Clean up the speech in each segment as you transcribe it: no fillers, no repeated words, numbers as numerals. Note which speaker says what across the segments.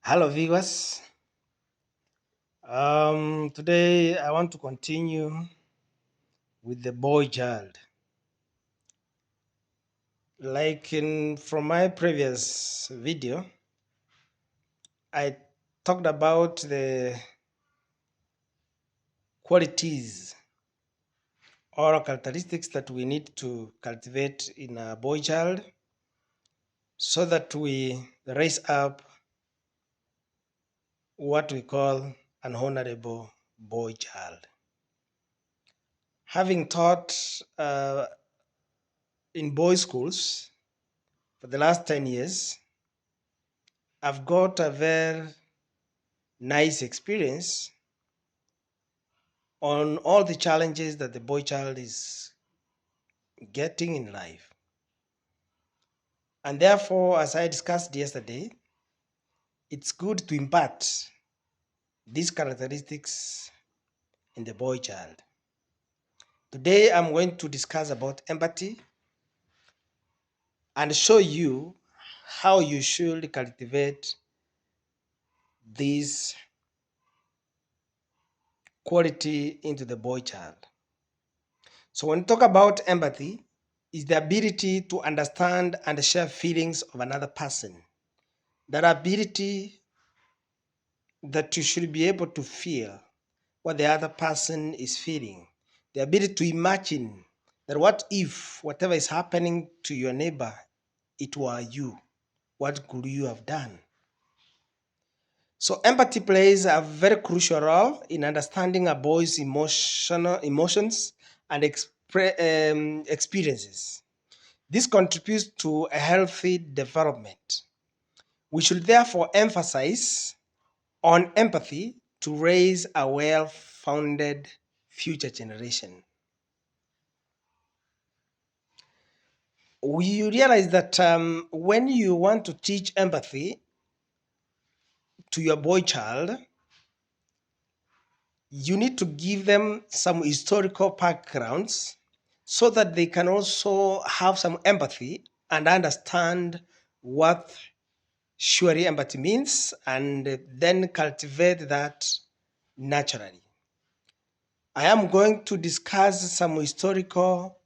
Speaker 1: Hello, viewers. Today I want to continue with the boy child. From my previous video, I talked about the qualities or characteristics that we need to cultivate in a boy child so that we raise up what we call an honorable boy child. Having taught in boys' schools for the last 10 years, I've got a very nice experience on all the challenges that the boy child is getting in life. And therefore, as I discussed yesterday, it's good to impart these characteristics in the boy child. Today, I'm going to discuss about empathy and show you how you should cultivate this quality into the boy child. So when we talk about empathy, is the ability to understand and share feelings of another person. That ability that you should be able to feel what the other person is feeling. The ability to imagine that what if whatever is happening to your neighbor, it were you, what could you have done? So empathy plays a very crucial role in understanding a boy's emotions and experiences. This contributes to a healthy development. We should therefore emphasize on empathy to raise a well-founded future generation. We realize that when you want to teach empathy to your boy child, you need to give them some historical backgrounds so that they can also have some empathy and understand what surely empathy means and then cultivate that naturally. I am going to discuss some historical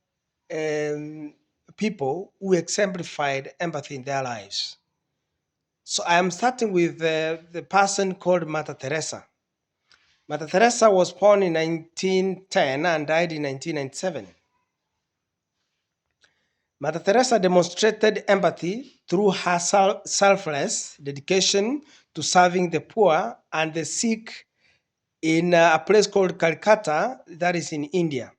Speaker 1: people who exemplified empathy in their lives. So I am starting with the person called Mother Teresa. Mother Teresa was born in 1910 and died in 1997. Mother Teresa demonstrated empathy through her selfless dedication to serving the poor and the sick in a place called Calcutta, that is in India.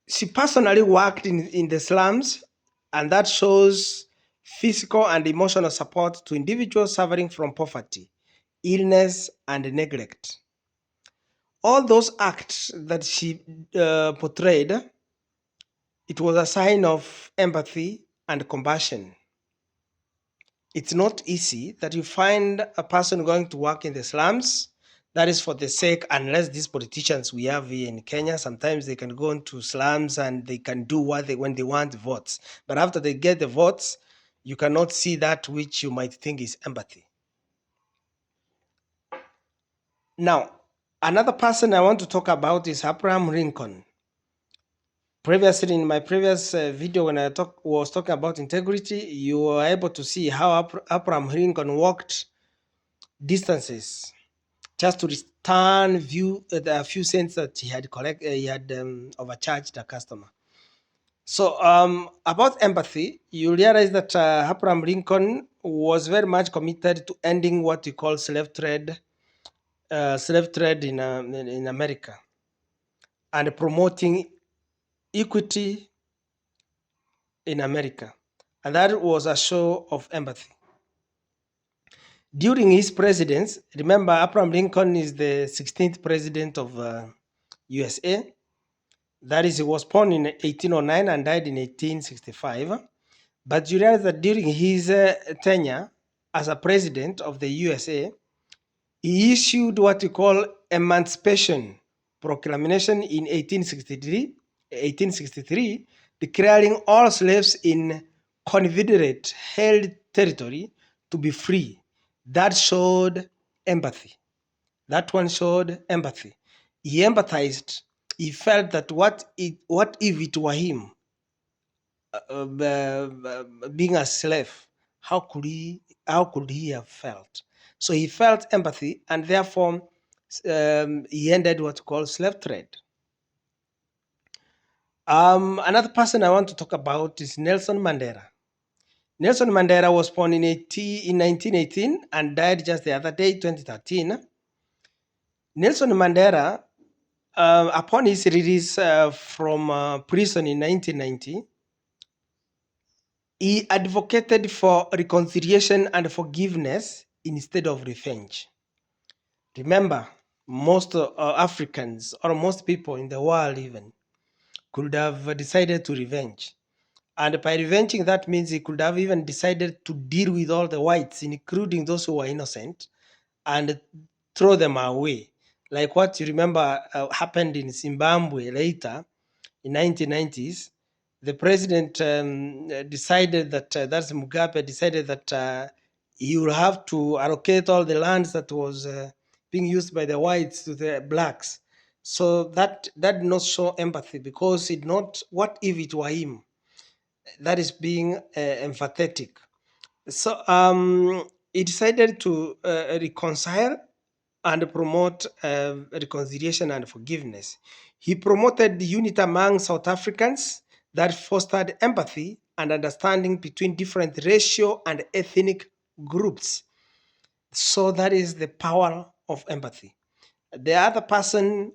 Speaker 1: She personally worked in the slums, and that shows physical and emotional support to individuals suffering from poverty, illness, and neglect. All those acts that she portrayed, it was a sign of empathy and compassion. It's not easy that you find a person going to work in the slums. That is for the sake, unless these politicians we have here in Kenya, sometimes they can go into slums and they can do what when they want votes. But after they get the votes, you cannot see that which you might think is empathy. Now, another person I want to talk about is Abraham Lincoln. Previously, in my previous video, when I was talking about integrity, you were able to see how Abraham Lincoln walked distances just to return a few cents that he had overcharged a customer. So about empathy, you realize that Abraham Lincoln was very much committed to ending what we call slave trade in America, and promoting equity in America. And that was a show of empathy. During his presidency, remember Abraham Lincoln is the 16th president of USA. That is, he was born in 1809 and died in 1865. But you realize that during his tenure as a president of the USA, he issued what we call Emancipation Proclamation in 1863, declaring all slaves in Confederate held territory to be free. That showed empathy. That one showed empathy. He empathized. He felt that what if it were him being a slave? How could he have felt? So he felt empathy, and therefore he ended what we call slave trade. Another person I want to talk about is Nelson Mandela. Nelson Mandela was born in 1918 and died just the other day, 2013. Nelson Mandela, upon his release from prison in 1990, he advocated for reconciliation and forgiveness instead of revenge. Remember, most Africans, or most people in the world even, could have decided to revenge. And by revenging, that means he could have even decided to deal with all the whites, including those who were innocent, and throw them away. Like what you remember happened in Zimbabwe later in 1990s. The president decided that, that's Mugabe, decided that he will have to allocate all the lands that was being used by the whites to the blacks. So that did not show empathy, because it not, what if it were him? That is being empathetic. So he decided to reconcile and promote reconciliation and forgiveness. He promoted unity among South Africans that fostered empathy and understanding between different racial and ethnic groups. So that is the power of empathy. The other person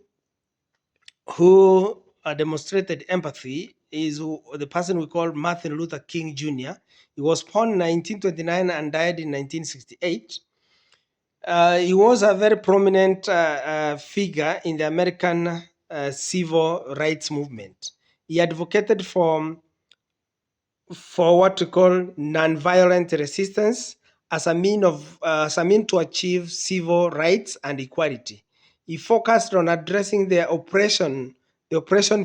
Speaker 1: who demonstrated empathy is the person we call Martin Luther King Jr. He was born in 1929 and died in 1968. He was a very prominent figure in the American civil rights movement. He advocated for what we call nonviolent resistance as a mean to achieve civil rights and equality. He focused on addressing the oppression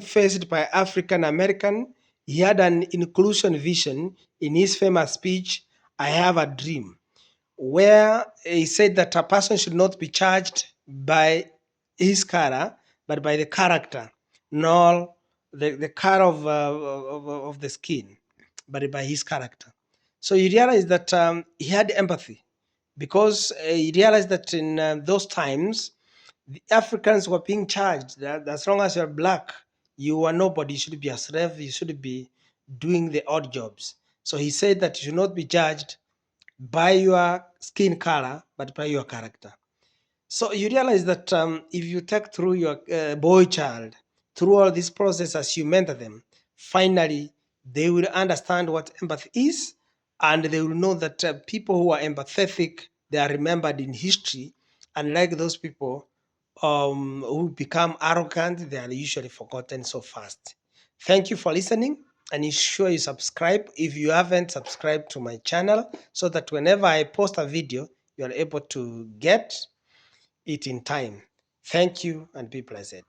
Speaker 1: faced by African American. He had an inclusion vision in his famous speech, "I Have a Dream," where he said that a person should not be judged by his color, but by the character, nor the color of the skin, but by his character. So he realized that he had empathy, because he realized that in those times, the Africans were being charged that as long as you're black, you are nobody, you should be a slave, you should be doing the odd jobs. So he said that you should not be judged by your skin color, but by your character. So you realize that if you take through your boy child through all this process as you mentor them, finally they will understand what empathy is, and they will know that people who are empathetic, they are remembered in history, unlike those people who become arrogant, they are usually forgotten so fast. Thank you for listening, and ensure you subscribe if you haven't subscribed to my channel, so that whenever I post a video, you are able to get it in time. Thank you, and be blessed.